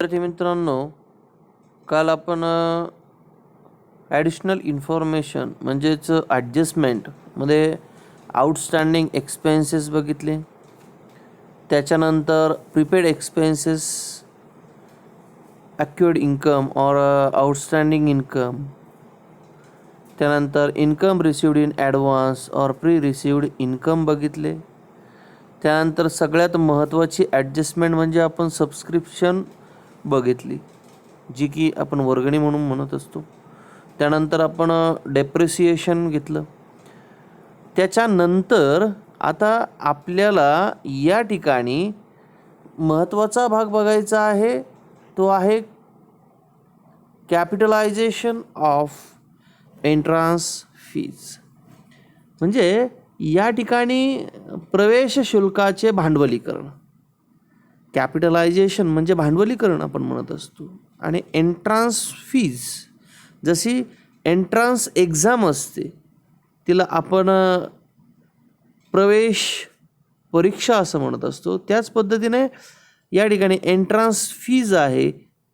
विद्यार्थी मित्रांनो, काल आपण ॲडिशनल इन्फॉर्मेशन म्हणजेच ॲडजस्टमेंटमध्ये आउटस्टँडिंग एक्सपेन्सेस बघितले. त्याच्यानंतर prepaid expenses, accrued income or outstanding income, त्यानंतर income received in advance or pre received income बघितले. त्यानंतर सगळ्यात महत्त्वाची ॲडजस्टमेंट म्हणजे आपण सबस्क्रिप्शन बघितली, जी की आपण वर्गणी म्हणून म्हणत असतो. त्यानंतर आपण डेप्रिसिएशन घेतलं. त्याच्यानंतर आता आपल्याला या ठिकाणी महत्त्वाचा भाग बघायचा आहे, तो आहे कॅपिटलायझेशन ऑफ एंट्रान्स फीज. म्हणजे या ठिकाणी प्रवेश शुल्काचे भांडवलीकरण. कॅपिटलायझेशन म्हणजे भांडवलीकरण आपण म्हणत असतो, आणि एंट्रान्स फीज, जशी एंट्रान्स एक्झाम असते तिला आपण प्रवेश परीक्षा असं म्हणत असतो, त्याच पद्धतीने या ठिकाणी एंट्रान्स फीज आहे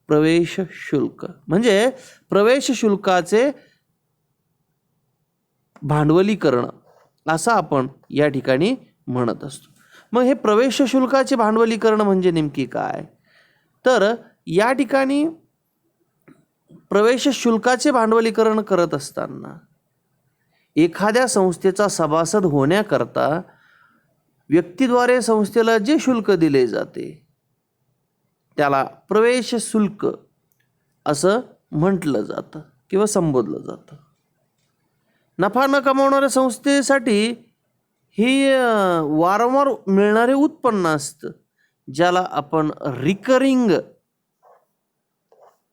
प्रवेश शुल्क. म्हणजे प्रवेश शुल्काचे भांडवलीकरण असं आपण या ठिकाणी म्हणत असतो. मग हे प्रवेश शुल्काचे भांडवलीकरण म्हणजे नेमकी काय? तर या ठिकाणी प्रवेश शुल्काचे भांडवलीकरण करत असताना एखाद्या संस्थेचा सभासद होण्याकरता व्यक्तीद्वारे संस्थेला जे शुल्क दिले जाते त्याला प्रवेश शुल्क असं म्हटलं जातं किंवा संबोधलं जातं. नफा न कमावणाऱ्या संस्थेसाठी ही वारंवार मिळणारे उत्पन्न असतं, ज्याला आपण रिकरिंग.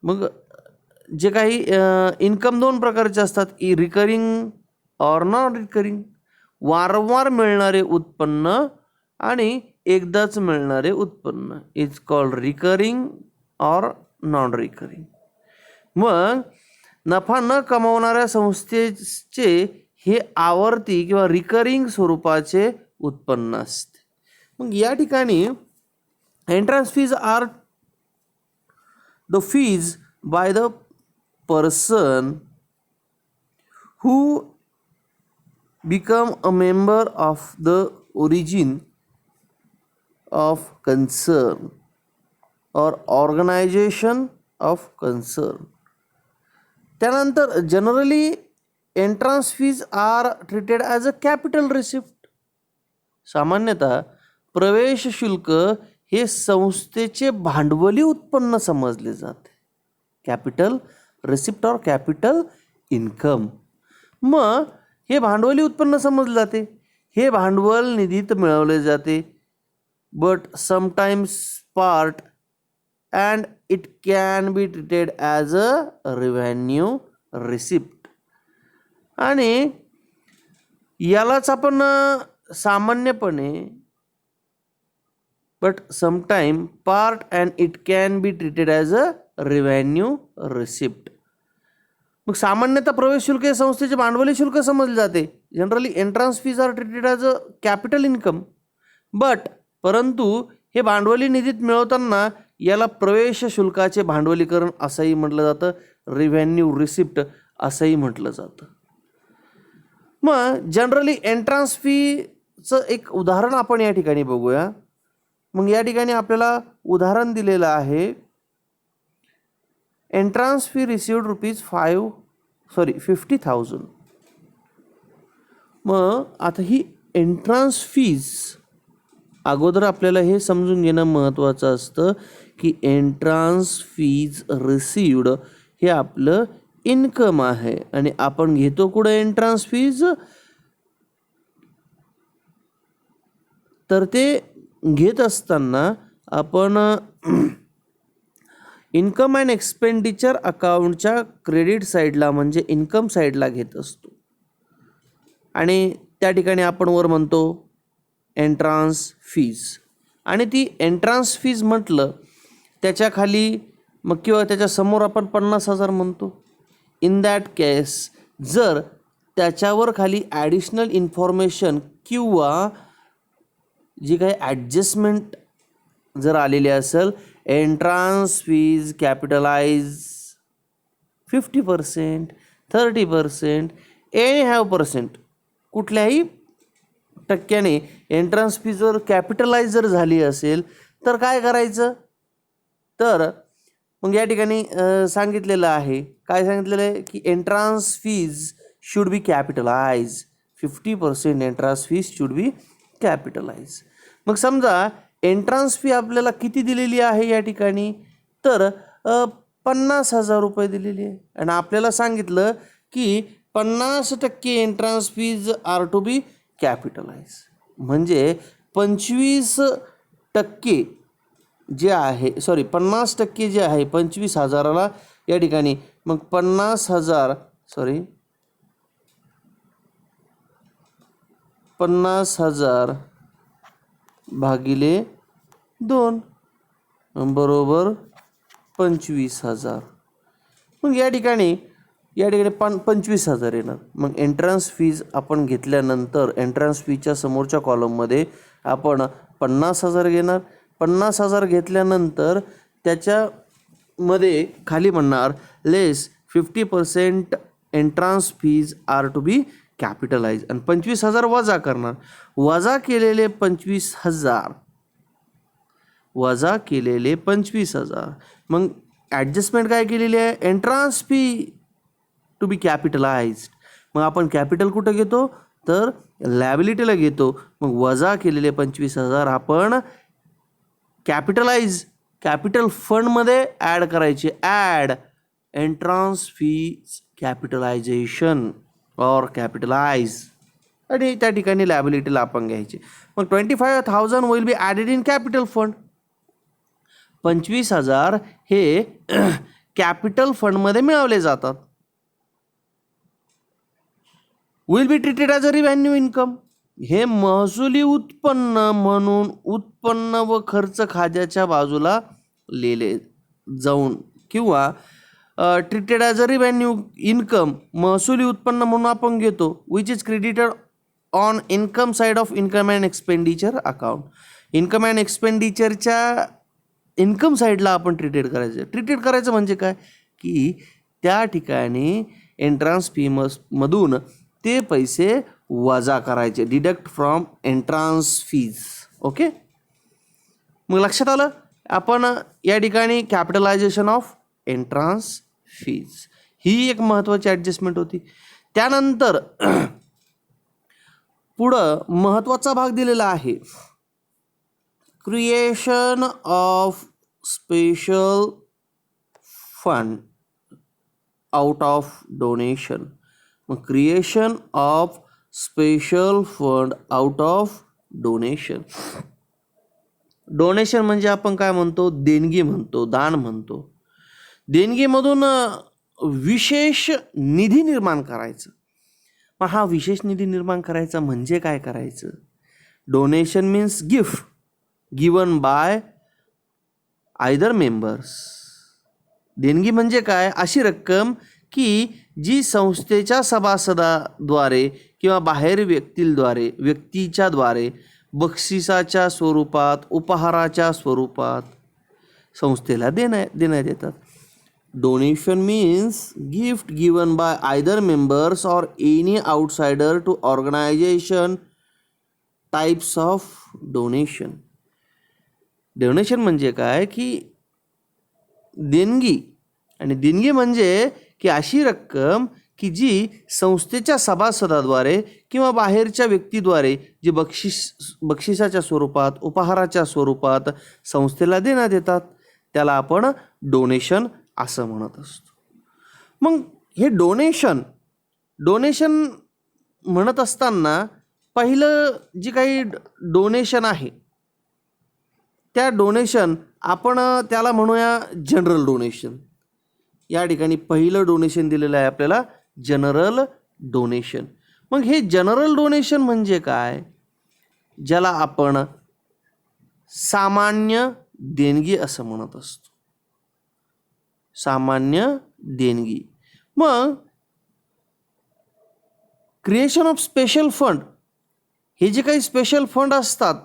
मग जे काही इन्कम दोन प्रकारचे असतात, रिकरिंग ऑर नॉन रिकरिंग. वारंवार मिळणारे उत्पन्न आणि एकदाच मिळणारे उत्पन्न is called recurring or non recurring. मग नफा न कमावणाऱ्या संस्थेचे हे आवर्ती किंवा रिकरिंग स्वरूपाचे उत्पन्न असते. मग या ठिकाणी entrance fees are the fees by the person who become a member of the origin of concern or organization of concern. त्यानंतर generally entrance fees are treated as a capital receipt. सामान्यतः प्रवेश शुल्क हे संस्थेचे भांडवली उत्पन्न समजले जाते, capital receipt or capital income. मग हे भांडवली उत्पन्न समजले जाते, हे भांडवल निधीत मिळवले जाते, but sometimes part and it can be treated as a revenue receipt. आणि यालाच आपण सामान्यपणे but sometime part and it can be treated as a revenue receipt. मग सामान्यतः प्रवेश शुल्क हे संस्थेचे भांडवली शुल्क समजले जाते. Generally entrance fees are treated as a capital income, परंतु हे भांडवली निधीत मिळवताना याला प्रवेश शुल्काचे भांडवलीकरण असंही म्हटलं जातं, रेव्हेन्यू रिसिप्ट असंही म्हटलं जातं. मग जनरली एंट्रन्स फीचं एक उदाहरण आपण या ठिकाणी बघूया. मग या ठिकाणी आपल्याला उदाहरण दिलेलं आहे, एंट्रन्स फी रिसिव्ड ₹50,000. मग आता ही एंट्रन्स फीज, अगोदर आपल्याला हे समजून घेणं महत्त्वाचं असतं की एंट्रन्स फीज रिसिव्ड हे आपलं इन्कम आहे, आणि आपण घेतो कुठं एंट्रन्स फीज? तर ते घेत असताना आपण इन्कम अँड एक्सपेंडिचर अकाउंटच्या क्रेडिट साईडला म्हणजे इन्कम साईडला घेत असतो, आणि त्या ठिकाणी आपण वर म्हणतो एंट्रन्स फीज. आणि ती एंट्रन्स फीज म्हटलं त्याच्या खाली मग किंवा त्याच्या समोर आपण 50,000 म्हणतो. इन दॅट केस जर त्याच्यावर खाली ॲडिशनल इन्फॉर्मेशन किंवा जी काही ॲडजस्टमेंट जर आलेली असेल, entrance fees capitalise 50%, 30%, any have percent, कुठल्याही टक्क्याने एंट्रन्स फी जर कॅपिटलाइज जर झाली असेल तर काय करायचं, तर मग या ठिकाणी सांगितलेलं आहे, काय सांगितलेलं आहे की entrance fees should be capitalise, 50% entrance fees should be capitalise. मग समजा एंट्रान्स फी आपल्याला किती दिलेली आहे या ठिकाणी, तर 50,000 रुपये दिलेली आहे आणि आपल्याला सांगितलं की 50% entrance fees are to be capitalize, म्हणजे 25% जे आहे, 50% जे आहे 25,000ला या ठिकाणी, मग 50,000 भागिले 2 बरोबर 25,000. मग या ठिकाणी 25,000 येणार. मग एंट्रन्स फीज आपण घेतल्यानंतर एंट्रन्स फीच्या समोरच्या कॉलममध्ये आपण 50,000 घेणार. 50,000 घेतल्यानंतर त्याच्यामध्ये खाली म्हणणार less 50% entrance fees are to be capitalize आणि 25,000 वजा करणार. वजा केलेले 25,000 मग ॲडजस्टमेंट काय केलेली आहे, एंट्रन्स फी टू बी कॅपिटलाइज्ड. मग आपण कॅपिटल कुठं घेतो, तर लॅबिलिटीला घेतो. मग वजा केलेले 25,000 आपण कॅपिटल फंडमध्ये ॲड करायचे. Add entrance fees capitalization or capitalize आणि त्या ठिकाणी लॅबिलिटीला आपण घ्यायचे. मग 25,000 will be added in capital fund. 25,000 हे कॅपिटल फंडमध्ये मिळवले जातात. Will be treated as a revenue income. हे महसुली उत्पन्न म्हणून उत्पन्न व खर्च खात्याच्या बाजूला लिहिले जाऊन किंवा treated as a revenue income महसुली उत्पन्न म्हणून आपण घेतो, which is credited on income side of income and expenditure account. Income and एक्सपेंडिचरच्या इन्कम साईडला आपण ट्रीटेड करायचं म्हणजे काय की त्या ठिकाणी एंट्रन्स फी मधून ते पैसे वजा करायचे, deduct from entrance fees. Okay, मग लक्षात आलं. आपण या ठिकाणी कॅपिटलायझेशन ऑफ एंट्रन्स फीज ही एक महत्त्वाची ॲडजस्टमेंट होती. त्यानंतर पुढं महत्त्वाचा भाग दिलेला आहे, creation of special fund out of donation. मग creation of special fund out of donation. Donation म्हणजे आपण काय म्हणतो, देणगी म्हणतो, दान म्हणतो. देणगीमधून विशेष निधी निर्माण करायचं. मग हा विशेष निधी निर्माण करायचा म्हणजे काय करायचं, donation means gift given by either members. देणगी म्हणजे काय, अशी रक्कम की जी संस्थेच्या सभासदाद्वारे किंवा बाहेर व्यक्तीच्या द्वारे बक्षिसाच्या स्वरूपात, उपहाराच्या स्वरूपात संस्थेला देण्यात येतात. Donation means gift given by either members or any outsider to organization. Types of donation. Donation म्हणजे काय की देणगी, आणि देणगी म्हणजे की अशी रक्कम की जी संस्थेच्या सभासदाद्वारे किंवा बाहेरच्या व्यक्तीद्वारे जी बक्षिसाच्या स्वरूपात, उपहाराच्या स्वरूपात संस्थेला देण्यात येतात, त्याला आपण डोनेशन असं म्हणत असतो. मग हे डोनेशन म्हणत असताना पहिलं जे काही डोनेशन आहे त्या डोनेशन आपण त्याला म्हणूया जनरल डोनेशन. या ठिकाणी पहिलं डोनेशन दिलेलं आहे आपल्याला जनरल डोनेशन. मग हे जनरल डोनेशन म्हणजे काय, ज्याला आपण सामान्य देणगी असं म्हणत असतो. सामान्य देणगी. मग क्रिएशन ऑफ स्पेशल फंड, हे जे काही स्पेशल फंड असतात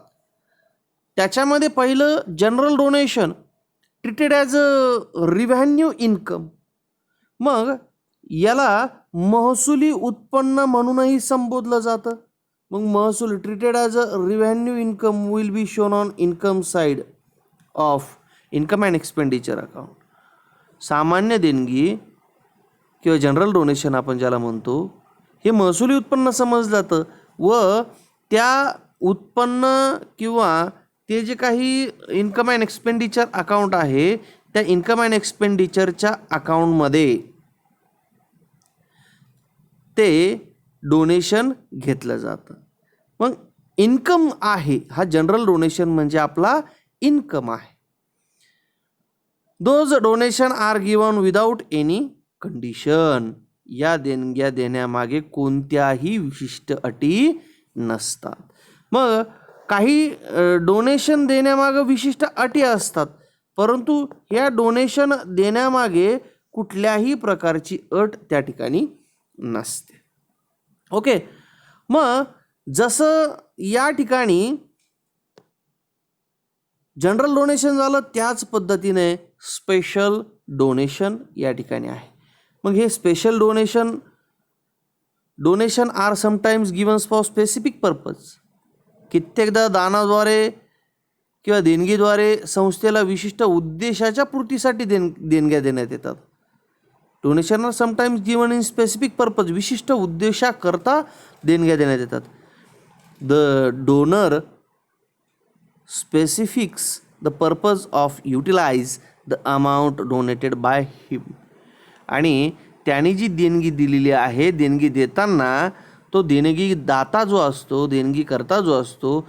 त्याच्यामध्ये पहिलं general donation. Treated as a revenue income. मग याला महसुली उत्पन्न म्हणूनही संबोधलं जातं. मग महसूल treated as a revenue income will be shown on income side of income and expenditure account. सामान्य देणगी किंवा जनरल डोनेशन आपण ज्याला म्हणतो, हे महसुली उत्पन्न समजलं जातं व त्या उत्पन्न किंवा ते जे काही इन्कम अँड एक्सपेंडिचर अकाउंट आहे त्या इन्कम अँड एक्सपेंडिचरच्या अकाउंटमध्ये ते डोनेशन घेतलं जातं. मग इन्कम आहे हा जनरल डोनेशन म्हणजे आपला इन्कम आहे. Those donation are given without any condition. या देणग्या देण्यामागे कोणत्याही विशिष्ट अटी नसतात. मग काही डोनेशन देण्यामागे विशिष्ट अटी असतात, परंतु या डोनेशन देण्यामागे कुठल्याही प्रकारची अट त्या ठिकाणी नसते. ओके. मग जसं या ठिकाणी जनरल डोनेशन झालं त्याच पद्धतीने स्पेशल डोनेशन या ठिकाणी आहे. मग हे special donation are sometimes given for specific purpose. कित्येकदा दानाद्वारे किंवा देणगीद्वारे संस्थेला विशिष्ट उद्देशाच्या पूर्तीसाठी देणग्या देण्यात येतात. Donation are sometimes given in specific purpose. विशिष्ट उद्देशाकरता देणग्या देण्यात येतात. The donor specifics the purpose of utilize the amount donated by him. आणि त्याने जी देणगी दिलेली आहे, देणगी देताना तो देणगी दाता जो असतो, देणगीकर्ता जो असतो,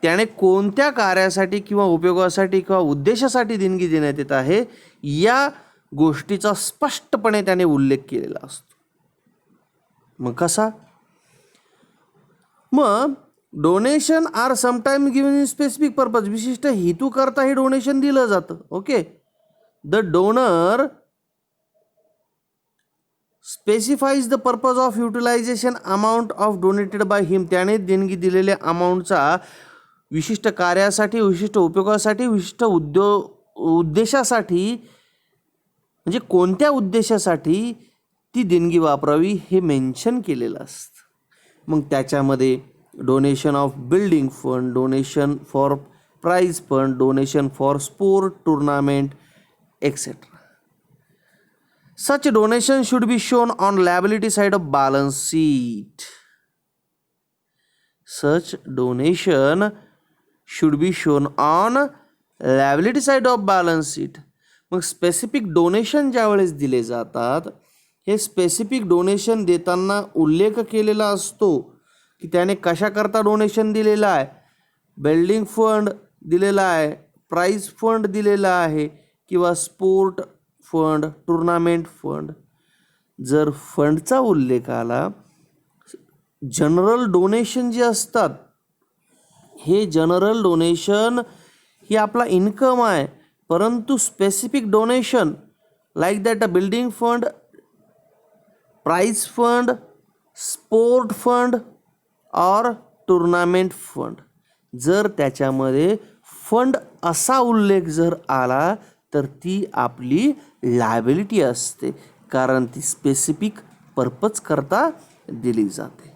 त्याने कोणत्या कार्यासाठी किंवा उपयोगासाठी किंवा उद्देशासाठी देणगी देण्यात येत आहे या गोष्टीचा स्पष्टपणे त्याने उल्लेख केलेला असतो. मग कसा? मग donation are sometime given in specific purpose. विशिष्ट हेतू करता हे डोनेशन दिलं जातं. Okay. The donor specifies the purpose of utilization amount of donated by him. त्याने देणगी दिलेल्या अमाऊंटचा विशिष्ट कार्यासाठी, विशिष्ट उपयोगासाठी, विशिष्ट उद्देशासाठी म्हणजे कोणत्या उद्देशासाठी ती देणगी वापरावी हे मेन्शन केलेलं असतं. मग त्याच्यामध्ये donation of building fund, donation for prize fund, donation for sport tournament etcetera. Such donation should be shown on liability side of balance sheet. Such donation should be shown on liability side of balance sheet. मग specific donation ज्यावेळेस दिले जातात, हे specific donation देताना उल्लेख केलेला असतो की त्याने कशाकरता डोनेशन दिलेलं आहे. बिल्डिंग फंड दिलेला आहे, प्राइज फंड दिलेला आहे किंवा स्पोर्ट फंड, टुर्नामेंट फंड. जर फंडचा उल्लेख आला, जनरल डोनेशन जे असतात हे जनरल डोनेशन ही आपला इन्कम आहे, परंतु specific donation like that a building fund, prize fund, sport fund और टुर्नामेंट फंड, जर त्याच्यामध्ये फंड असा उल्लेख जर आला तर ती आपली लायबिलिटी असते, कारण ती स्पेसिफिक पर्पज करता दिली जाते.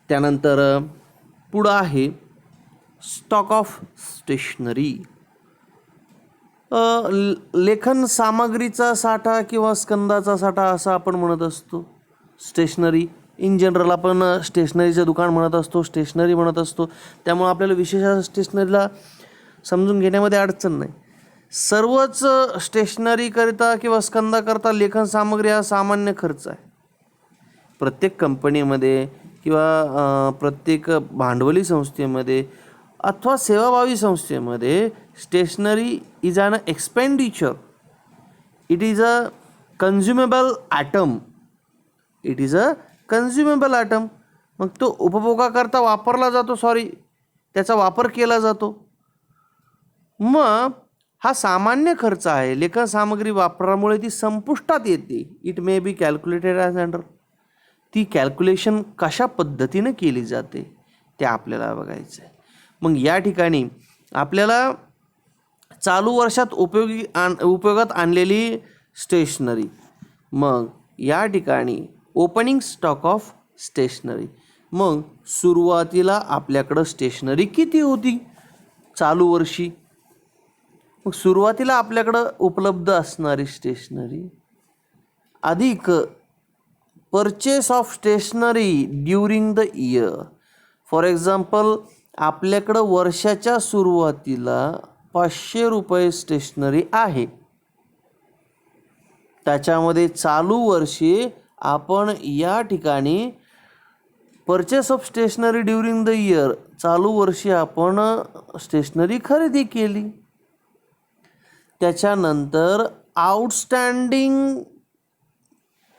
त्यानंतर पुढं आहे स्टॉक ऑफ स्टेशनरी. लेखन सामग्रीचा साठा किंवा स्कंदाचा साठा असं आपण म्हणत असतो. स्टेशनरी इन जनरल आपण स्टेशनरीचं दुकान म्हणत असतो, स्टेशनरी म्हणत असतो. त्यामुळे आपल्याला विशेष स्टेशनरीला समजून घेण्यामध्ये अडचण नाही. सर्वच स्टेशनरीकरिता किंवा स्कंदाकरता लेखन सामग्री हा सामान्य खर्च आहे. प्रत्येक कंपनीमध्ये किंवा प्रत्येक भांडवली संस्थेमध्ये अथवा सेवाभावी संस्थेमध्ये stationery is an expenditure. It is a consumable item. It is a consumable item. मग तो उपभोगाकरता वापरला जातो, त्याचा वापर केला जातो. मग हा सामान्य खर्च आहे. लेखन सामग्री वापरामुळे ती संपुष्टात येते. It may be calculated as under. ती कॅल्क्युलेशन कशा पद्धतीने केली जाते ते आपल्याला बघायचं आहे. मग या ठिकाणी आपल्याला चालू वर्षात उपयोगात आणलेली स्टेशनरी. मग या ठिकाणी ओपनिंग स्टॉक ऑफ स्टेशनरी. मग सुरुवातीला आपल्याकडं स्टेशनरी किती होती चालू वर्षी? मग सुरुवातीला आपल्याकडं उपलब्ध असणारी स्टेशनरी अधिक purchase of stationery during the year. For example, आपल्याकडं वर्षाच्या सुरुवातीला 500 रुपये स्टेशनरी आहे. त्याच्यामध्ये चालू वर्षी आपण या ठिकाणी purchase of stationery during the year, चालू वर्षी आपण स्टेशनरी खरेदी केली. त्याच्यानंतर आउटस्टँडिंग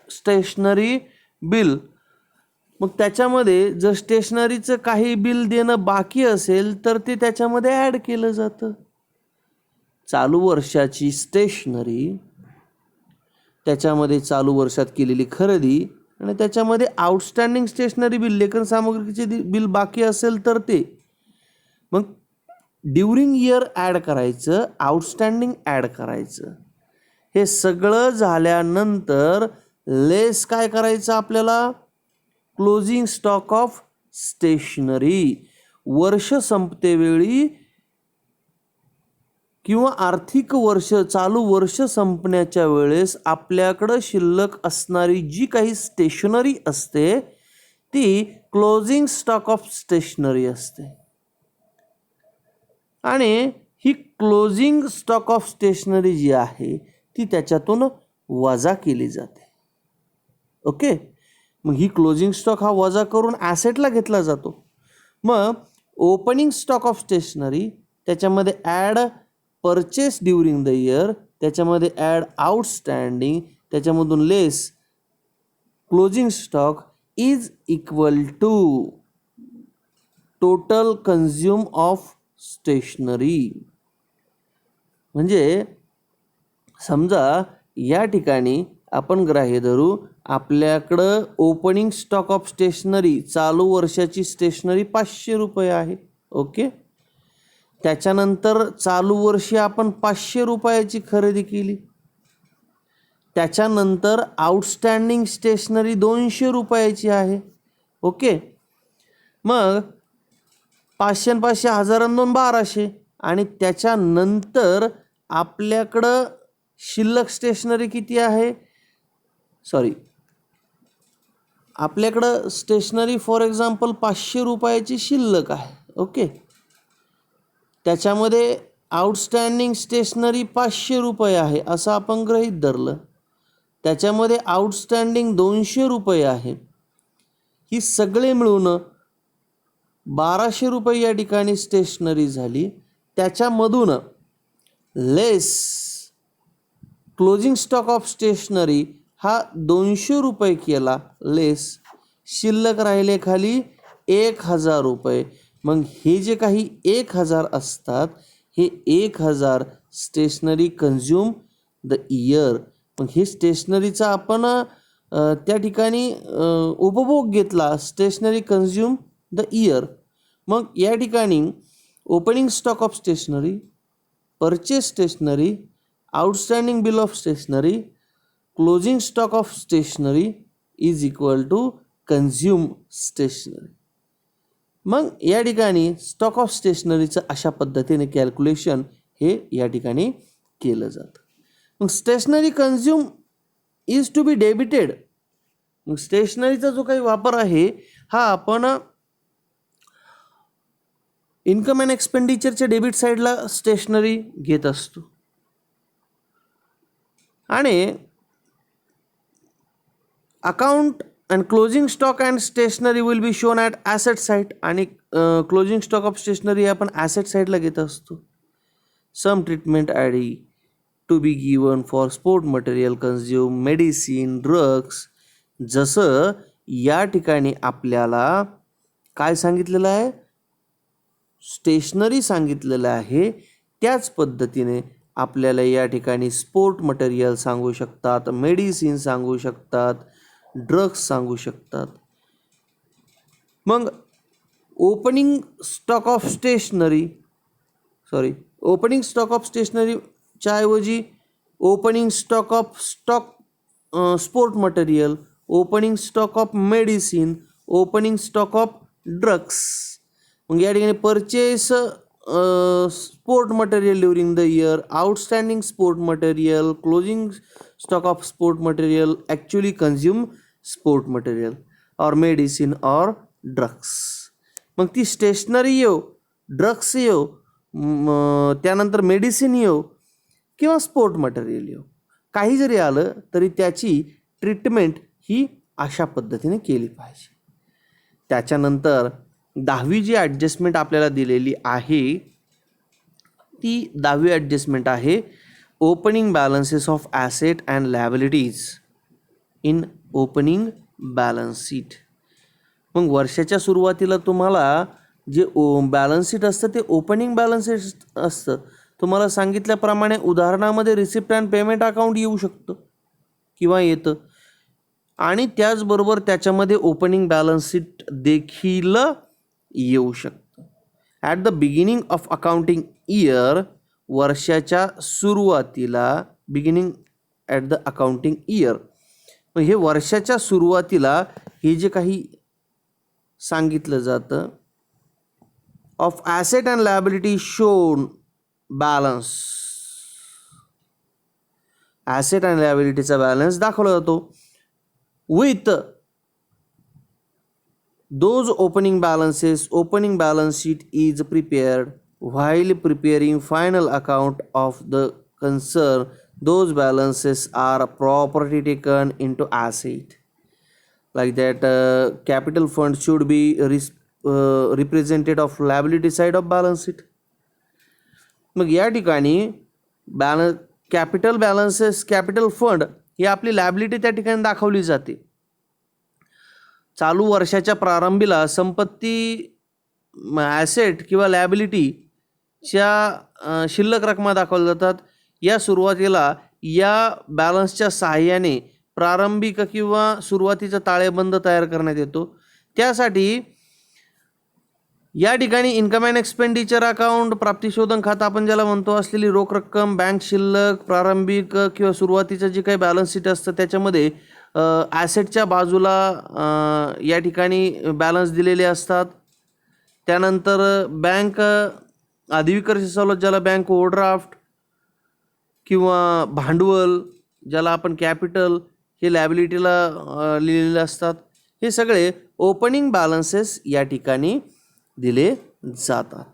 स्टेशनरी बिल. मग त्याच्यामध्ये जर स्टेशनरीचं काही बिल देणं बाकी असेल तर ते त्याच्यामध्ये ॲड केलं जातं. चालू वर्षाची स्टेशनरी, त्याच्यामध्ये चालू वर्षात केलेली खरेदी आणि त्याच्यामध्ये आउटस्टँडिंग स्टेशनरी बिल, लेखन सामग्रीचे बिल बाकी असेल तर ते. मग ड्युरिंग इयर ॲड करायचं, आउटस्टँडिंग ॲड करायचं. हे सगळं झाल्यानंतर लेस काय करायचं आपल्याला? Closing stock of stationery. वर्ष संपतेवेळी किंवा आर्थिक वर्ष चालू वर्ष संपण्याच्या वेळेस आपल्याकडं शिल्लक असणारी जी काही स्टेशनरी असते ती क्लोजिंग स्टॉक ऑफ स्टेशनरी असते. आणि ही क्लोजिंग स्टॉक ऑफ स्टेशनरी जी आहे ती त्याच्यातून वजा केली जाते. ओके. मग ही क्लोजिंग स्टॉक हा वजा करून ॲसेटला घेतला जातो. मग ओपनिंग स्टॉक ऑफ स्टेशनरी, त्याच्यामध्ये add purchase during the year, त्याच्यामध्ये ॲड आउटस्टँडिंग, त्याच्यामधून less closing stock is equal to total consume of stationery. म्हणजे समजा या ठिकाणी आपण ग्राह्य धरू, आपल्याकडं ओपनिंग स्टॉक ऑफ स्टेशनरी, चालू वर्षाची स्टेशनरी 500 रुपये आहे. ओके. त्याच्यानंतर चालू वर्षी आपण 500 रुपयाची खरेदी केली. त्याच्यानंतर आउटस्टँडिंग स्टेशनरी 200 रुपयाची आहे. ओके. मग 500 आणि 500 1000 आणि 2 1200. आणि त्याच्यानंतर आपल्याकडं शिल्लक स्टेशनरी किती आहे? आपल्याकडं स्टेशनरी फॉर एक्झाम्पल 500 रुपयाची शिल्लक आहे. ओके. त्याच्यामध्ये आउटस्टँडिंग स्टेशनरी 500 रुपये आहे असं आपण गृहीत धरलं. त्याच्यामध्ये आउटस्टँडिंग 200 रुपये आहे. ही सगळे मिळून 1200 रुपये या ठिकाणी स्टेशनरी झाली. त्याच्यामधून less closing stock of stationery हा 200 रुपये केला लेस, शिल्लक राहिले खाली 1000 रुपये. मग हे जे काही 1000 असतात हे 1000 स्टेशनरी कन्झ्युम द इयर. मग हे स्टेशनरीचा आपण त्या ठिकाणी उपभोग घेतला, स्टेशनरी कन्झ्युम द इयर. मग या ठिकाणी opening stock of stationery, purchase stationery, outstanding bill of stationery, closing stock of stationery is equal to consume stationery. मग या ठिकाणी स्टॉक ऑफ स्टेशनरीचं अशा पद्धतीने कॅल्क्युलेशन हे या ठिकाणी केलं जातं. मग stationery consume is to be debited. मग स्टेशनरीचा जो काही वापर आहे हा आपण इन्कम अँड एक्सपेंडिचरच्या डेबिट साईडला स्टेशनरी घेत असतो. आणि account and closing stock and stationery will be shown at asset side. आणि क्लोजिंग स्टॉक ऑफ स्टेशनरी आपण ॲसेट साईडला घेत असतो. Some treatment add to be given for sport material consume, medicine, drugs. जसं या ठिकाणी आपल्याला काय सांगितलेलं आहे? स्टेशनरी सांगितलेलं आहे. त्याच पद्धतीने आपल्याला या ठिकाणी स्पोर्ट मटेरियल सांगू शकतात, मेडिसिन सांगू शकतात, ड्रग्स सांगू शकतात. मग opening stock of stationery opening stock of स्टेशनरीच्या ऐवजी opening stock of sport material, opening stock of medicine, opening stock of drugs. मग या ठिकाणी purchase sport material during the year, outstanding sport material, closing stock of sport material, actually consume sport material और medicine और drugs. मग ती stationery येऊ, drugs येऊ, त्यानंतर मेडिसिन येऊ किंवा स्पोर्ट मटेरियल येऊ, काही जरी आलं तरी त्याची ट्रीटमेंट ही अशा पद्धतीने केली पाहिजे. त्याच्यानंतर 10वी जी ॲडजस्टमेंट आपल्याला दिलेली आहे ती 10वी ॲडजस्टमेंट आहे opening balances of asset and liabilities in opening balance sheet. मग वर्षाच्या सुरुवातीला तुम्हाला जे बॅलन्स शीट असतं ते ओपनिंग बॅलन्स शीट असतं. तुम्हाला सांगितल्याप्रमाणे उदाहरणामध्ये रिसिप्ट अँड पेमेंट अकाउंट येऊ शकतं किंवा येतं आणि त्याचबरोबर त्याच्यामध्ये ओपनिंग बॅलन्स शीट देखील येऊ शकतं. At the beginning of accounting year, वर्षाच्या सुरुवातीला, beginning at the accounting year, मग हे वर्षाच्या सुरुवातीला हे जे काही सांगितलं जातं of asset and liability shown balance, asset and लायबिलिटीचा बॅलन्स दाखवला जातो with those opening balances. Opening balance sheet is prepared while preparing final account of the concern. Those balances are properly taken into asset. Like that, capital fund should be represented of liability side of balance sheet. मग या ठिकाणी capital balances, capital fund ही आपली liability त्या ठिकाणी दाखवली जाते. चालू वर्षाच्या प्रारंभीला संपत्ती, ॲसेट किंवा लायबिलिटीच्या शिल्लक रकमा दाखवल्या जातात. या सुरुवातीला या बॅलन्सच्या सहाय्याने प्रारंभिक किंवा सुरुवातीचा ताळेबंद तयार करण्यात येतो. त्यासाठी या ठिकाणी इन्कम अँड एक्सपेंडिचर अकाउंट, प्राप्तिशोधन खातं आपण ज्याला म्हणतो, असलेली रोख रक्कम, बँक शिल्लक, प्रारंभिक किंवा सुरुवातीचं जे काही बॅलन्स शीट असतं त्याच्यामध्ये ॲसेटच्या बाजूला या ठिकाणी बॅलन्स दिलेले असतात. त्यानंतर बँक अधिविकर्ष सवलत ज्याला बँक ओव्हरड्राफ्ट किंवा भांडवल ज्याला आपण कॅपिटल, हे लायबिलिटीला लिहिलेले असतात. हे सगळे ओपनिंग बॅलन्सेस या ठिकाणी दिले जातात.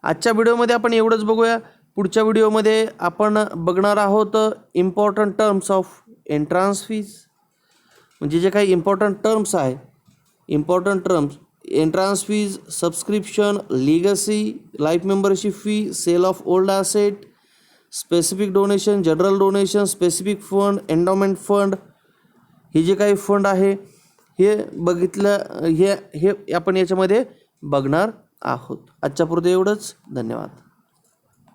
आजच्या व्हिडिओमध्ये आपण एवढंच बघूया. पुढच्या व्हिडिओमध्ये आपण बघणार आहोत important terms of entrance fees. म्हणजे जे काही इम्पॉर्टंट टर्म्स आहे, important terms, entrance fees, subscription, legacy, life membership fee, sale of old asset, specific donation, general donation, specific fund, endowment fund, हे जे काही फंड आहे हे बघितलं, हे आपण याच्यामध्ये बघणार आहोत. आजच्या पुरते एवढंच. धन्यवाद.